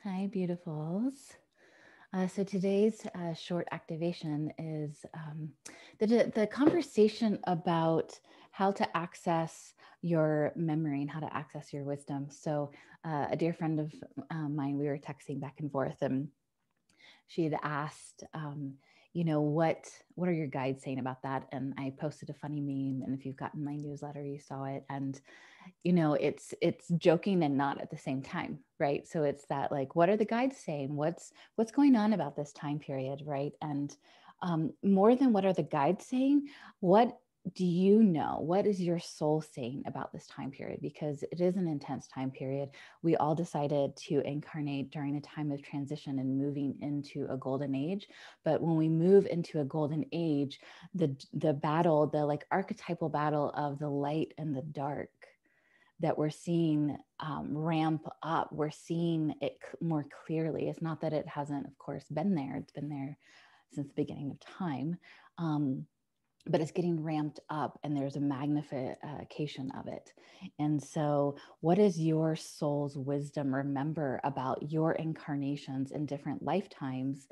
Hi, beautifuls. So today's short activation is the conversation about how to access your memory and how to access your wisdom. So a dear friend of mine, we were texting back and forth, and she had asked, what are your guides saying about that? And I posted a funny meme, and if you've gotten my newsletter, you saw it. And it's joking and not at the same time, right? So it's that, like, what are the guides saying? What's going on about this time period, right? And more than what are the guides saying, what do you know? What is your soul saying about this time period? Because it is an intense time period. We all decided to incarnate during a time of transition and moving into a golden age. But when we move into a golden age, the battle, the like archetypal battle of the light and the dark that we're seeing ramp up. We're seeing it more clearly. It's not that it hasn't, of course, been there. It's been there since the beginning of time. But it's getting ramped up, and there's a magnification of it. And so, what is your soul's wisdom remember about your incarnations in different lifetimes,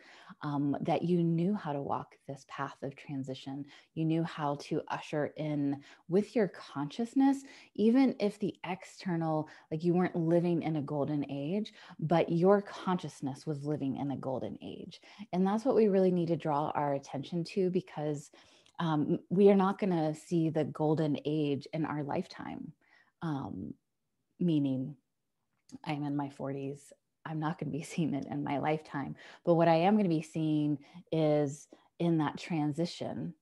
that you knew how to walk this path of transition? You knew how to usher in with your consciousness, even if the external, like you weren't living in a golden age, but your consciousness was living in a golden age. And that's what we really need to draw our attention to, because we are not going to see the golden age in our lifetime. Meaning, I'm in my 40s. I'm not going to be seeing it in my lifetime. But what I am going to be seeing is in that transition,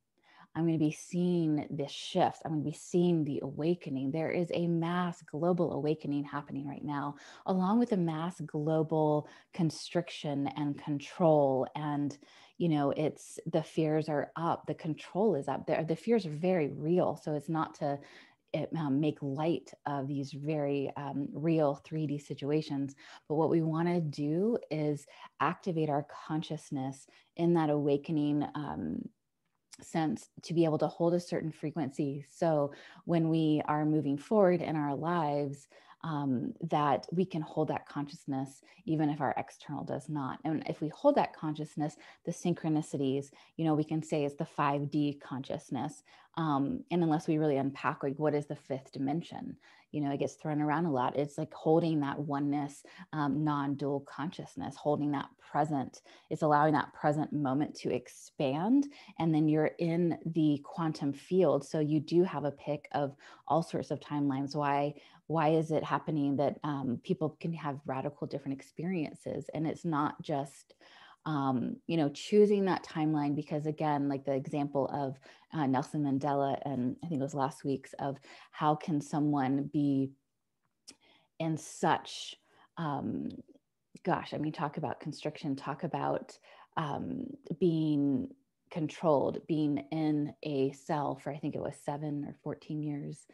I'm going to be seeing this shift. I'm going to be seeing the awakening. There is a mass global awakening happening right now, along with a mass global constriction and control. And, it's the fears are up, the control is up there. The fears are very real. So it's not to make light of these very real 3D situations. But what we want to do is activate our consciousness in that awakening sense to be able to hold a certain frequency. So when we are moving forward in our lives, that we can hold that consciousness, even if our external does not. And if we hold that consciousness, the synchronicities, we can say it's the 5D consciousness. And unless we really unpack, like, what is the fifth dimension? It gets thrown around a lot. It's like holding that oneness, non-dual consciousness, holding that present. It's allowing that present moment to expand. And then you're in the quantum field. So you do have a pick of all sorts of timelines. Why is it happening that people can have radical different experiences? And it's not just choosing that timeline, because again, like the example of Nelson Mandela, and I think it was last week's, of how can someone be in such, talk about constriction, talk about being controlled, being in a cell for, I think it was 7 or 14 years,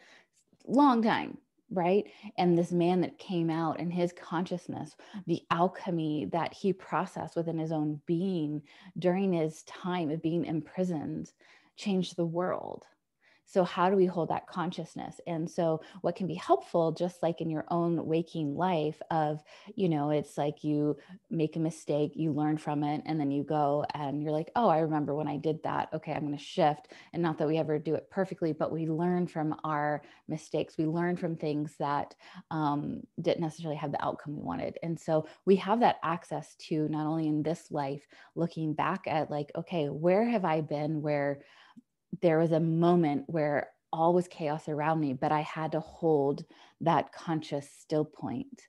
long time, right? And this man that came out, and his consciousness, the alchemy that he processed within his own being during his time of being imprisoned, changed the world. So how do we hold that consciousness? And so what can be helpful, just like in your own waking life of, it's like you make a mistake, you learn from it, and then you go and you're like, oh, I remember when I did that. Okay, I'm going to shift. And not that we ever do it perfectly, but we learn from our mistakes. We learn from things that didn't necessarily have the outcome we wanted. And so we have that access to, not only in this life, looking back at, like, okay, where have I been where there was a moment where all was chaos around me, but I had to hold that conscious still point.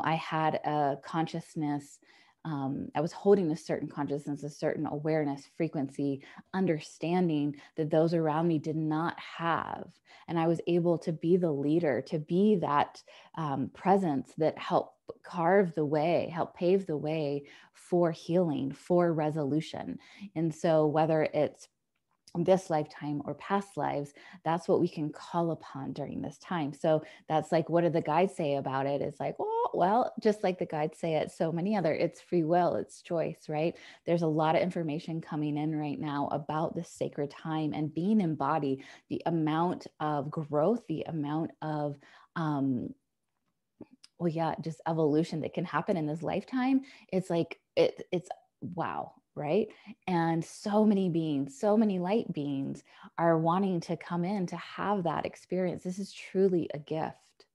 I had a consciousness. I was holding a certain consciousness, a certain awareness, frequency, understanding that those around me did not have. And I was able to be the leader, to be that presence that helped carve the way, help pave the way for healing, for resolution. And so whether it's this lifetime or past lives, that's what we can call upon during this time. So that's like, what do the guides say about it? It's like, oh, well, just like the guides say it, so many other, it's free will, it's choice, right? There's a lot of information coming in right now about this sacred time and being embodied, the amount of growth, the amount of well, yeah, just evolution that can happen in this lifetime. It's like, it's wow, right? And so many beings, so many light beings are wanting to come in to have that experience. This is truly a gift,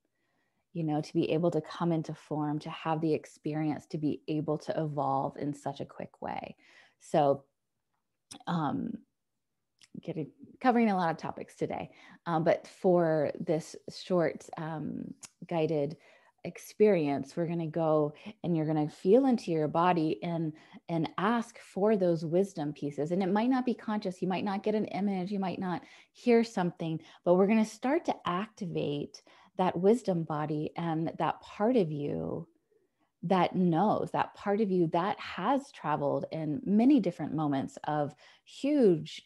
you know, to be able to come into form, to have the experience, to be able to evolve in such a quick way. So, um, covering a lot of topics today, but for this short guided experience, we're going to go and you're going to feel into your body and ask for those wisdom pieces. And it might not be conscious, you might not get an image, you might not hear something, but we're going to start to activate that wisdom body and that part of you that knows, that part of you that has traveled in many different moments of huge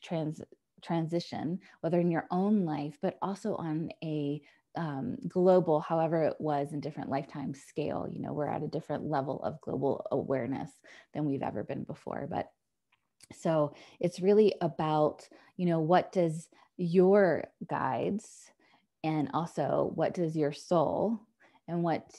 transition, whether in your own life, but also on a global, however it was in different lifetime scale. You know, we're at a different level of global awareness than we've ever been before. But so it's really about, you know, what does your guides, and also what does your soul, and what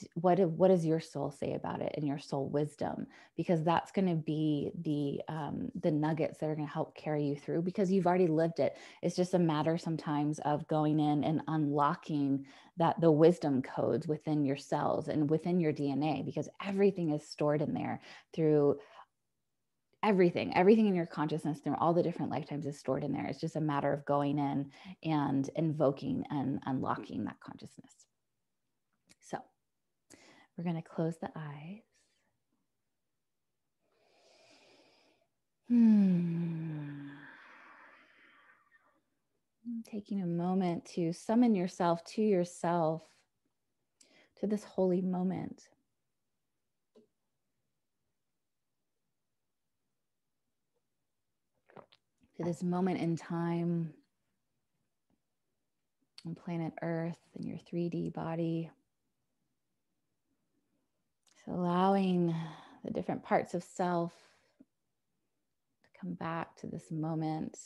does your soul say about it, and your soul wisdom, because that's going to be the nuggets that are going to help carry you through, because you've already lived it. It's just a matter sometimes of going in and unlocking the wisdom codes within your cells and within your DNA, because everything is stored in there through everything in your consciousness through all the different lifetimes is stored in there. It's just a matter of going in and invoking and unlocking that consciousness. So we're going to close the eyes. Taking a moment to summon yourself to yourself, to this holy moment. To this moment in time on planet Earth, in your 3D body. So allowing the different parts of self to come back to this moment,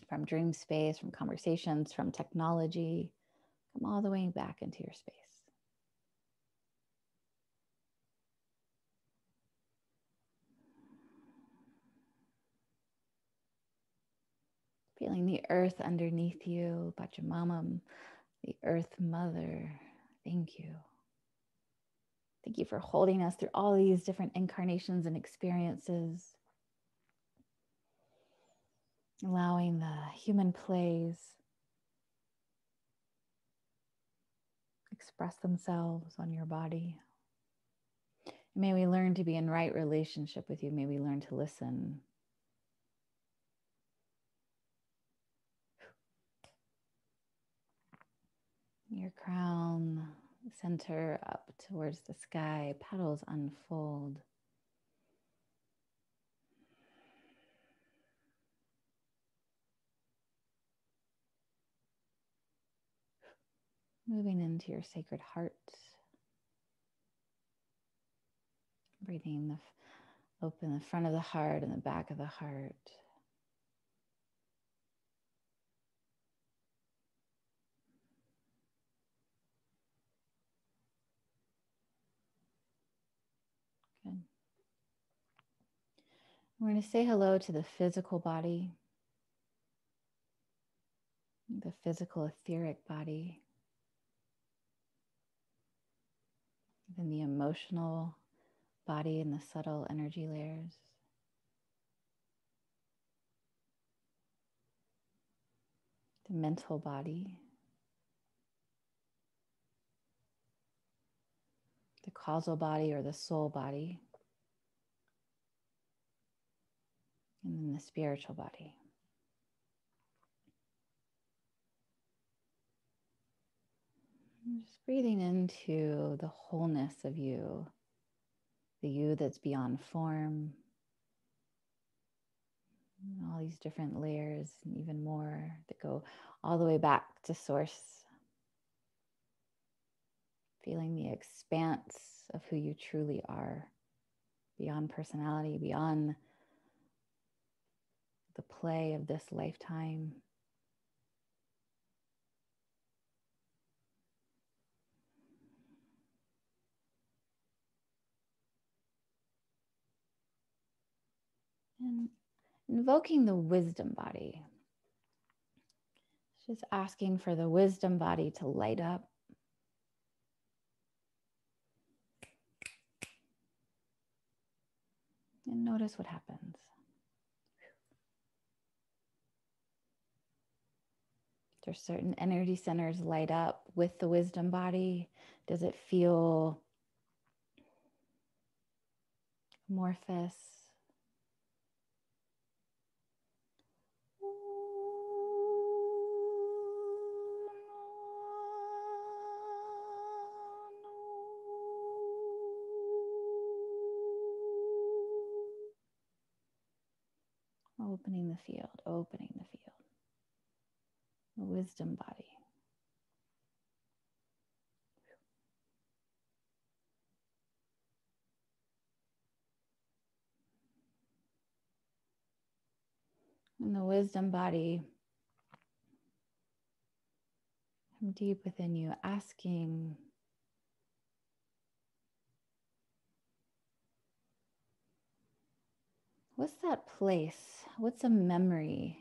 from dream space, from conversations, from technology, come all the way back into your space. Feeling the earth underneath you, Pachamama, the earth mother. Thank you. Thank you for holding us through all these different incarnations and experiences. Allowing the human plays express themselves on your body. May we learn to be in right relationship with you. May we learn to listen. Your crown, center up towards the sky, petals unfold. Moving into your sacred heart. Breathing open the front of the heart and the back of the heart. Good. We're going to say hello to the physical body, the physical etheric body, then the emotional body and the subtle energy layers. The mental body, the causal body or the soul body, and then the spiritual body. Just breathing into the wholeness of you, the you that's beyond form, all these different layers and even more that go all the way back to source. Feeling the expanse of who you truly are, beyond personality, beyond the play of this lifetime. And invoking the wisdom body. Just asking for the wisdom body to light up. And notice what happens. There's certain energy centers light up with the wisdom body. Does it feel amorphous? Opening the field, opening the field. The wisdom body. And the wisdom body, from deep within you, asking, what's that place? What's a memory?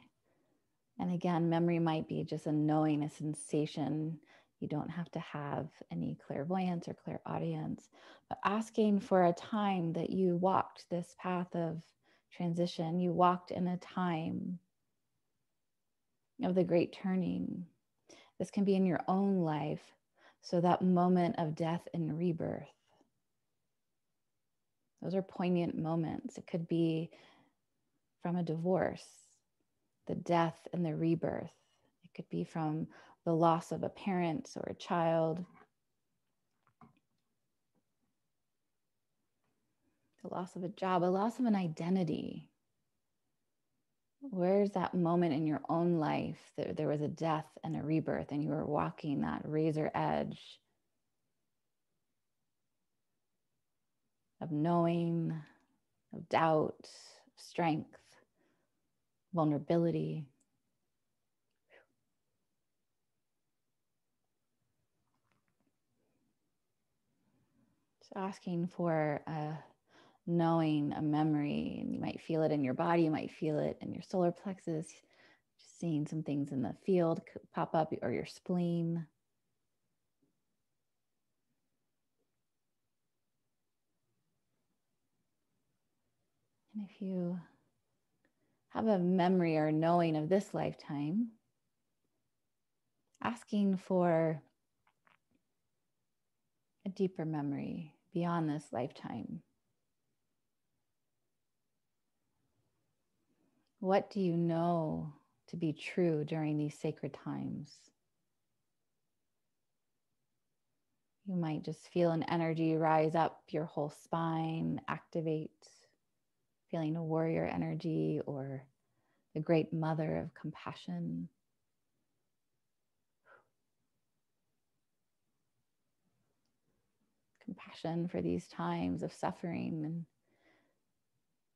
And again, memory might be just a knowing, a sensation. You don't have to have any clairvoyance or clairaudience, but asking for a time that you walked this path of transition. You walked in a time of the great turning. This can be in your own life. So that moment of death and rebirth. Those are poignant moments. It could be from a divorce, the death and the rebirth. It could be from the loss of a parent or a child, the loss of a job, a loss of an identity. Where's that moment in your own life that there was a death and a rebirth and you were walking that razor edge of knowing, of doubt, of strength, vulnerability? Just asking for a knowing, a memory, and you might feel it in your body, you might feel it in your solar plexus, just seeing some things in the field pop up, or your spleen. And if you have a memory or knowing of this lifetime, asking for a deeper memory beyond this lifetime. What do you know to be true during these sacred times? You might just feel an energy rise up your whole spine, activate, feeling a warrior energy or the great mother of compassion. Compassion for these times of suffering and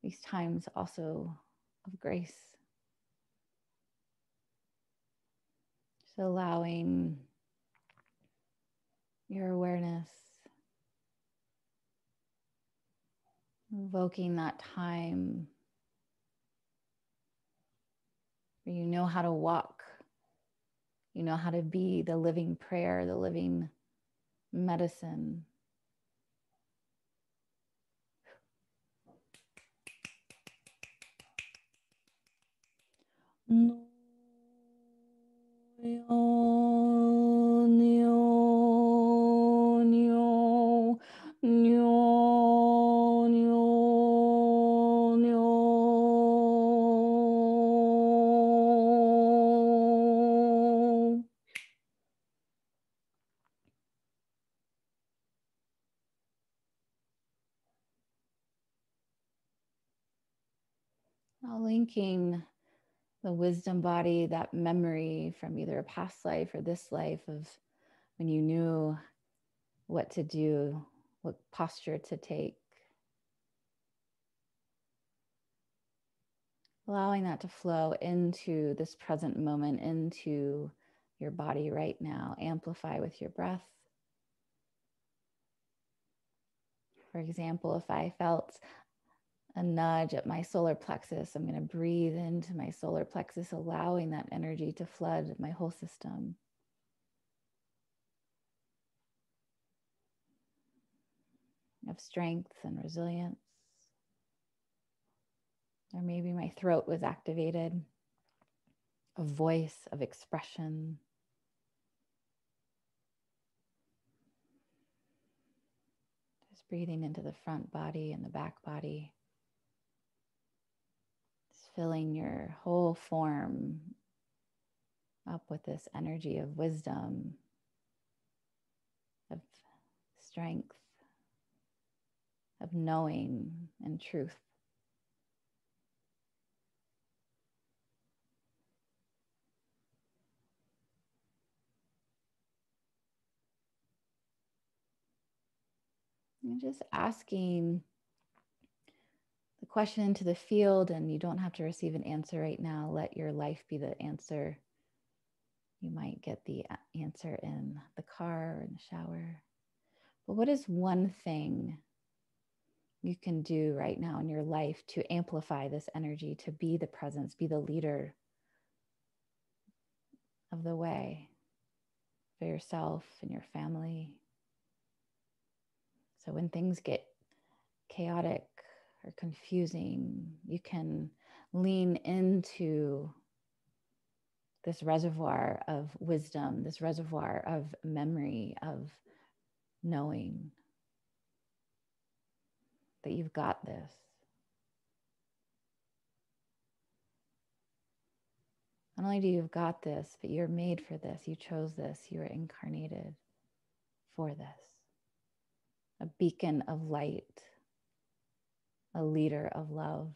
these times also of grace. Just allowing your awareness, invoking that time where you know how to walk, you know how to be the living prayer, the living medicine. Now linking the wisdom body, that memory from either a past life or this life of when you knew what to do, what posture to take. Allowing that to flow into this present moment, into your body right now. Amplify with your breath. For example, if I felt a nudge at my solar plexus. I'm going to breathe into my solar plexus, allowing that energy to flood my whole system. Of strength and resilience. Or maybe my throat was activated, a voice of expression. Just breathing into the front body and the back body. Just filling your whole form up with this energy of wisdom, of strength, of knowing and truth. And just asking the question into the field, and you don't have to receive an answer right now. Let your life be the answer. You might get the answer in the car or in the shower. But what is one thing you can do right now in your life to amplify this energy, to be the presence, be the leader of the way for yourself and your family? So when things get chaotic or confusing, you can lean into this reservoir of wisdom, this reservoir of memory, of knowing that you've got this. Not only do you've got this, but you're made for this. You chose this. You were incarnated for this. A beacon of light, a leader of love.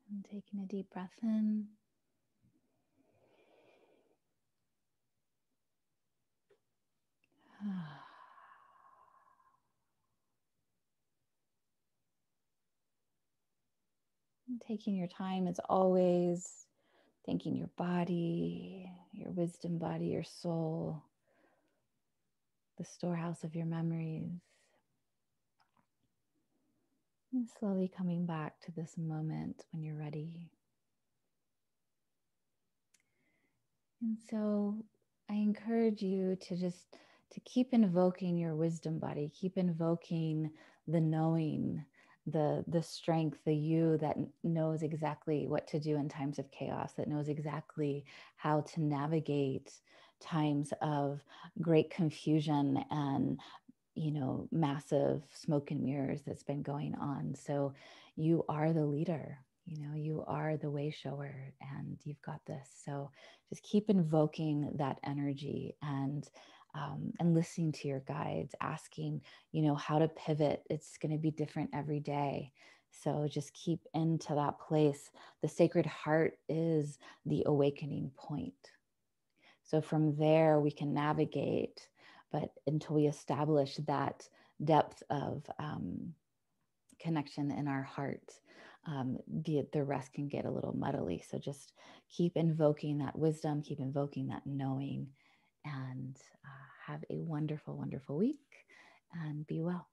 And taking a deep breath in. And taking your time as always, thanking your body, your wisdom body, your soul, the storehouse of your memories. And slowly coming back to this moment when you're ready. And so I encourage you to just to keep invoking your wisdom body, keep invoking the knowing, the strength, the you that knows exactly what to do in times of chaos, that knows exactly how to navigate times of great confusion and massive smoke and mirrors that's been going on. So you are the leader, you are the way shower, and you've got this. So just keep invoking that energy and listening to your guides, asking, how to pivot. It's going to be different every day. So just keep into that place. The Sacred Heart is the awakening point. So from there, we can navigate, but until we establish that depth of connection in our heart, the rest can get a little muddly. So just keep invoking that wisdom, keep invoking that knowing, and have a wonderful, wonderful week, and be well.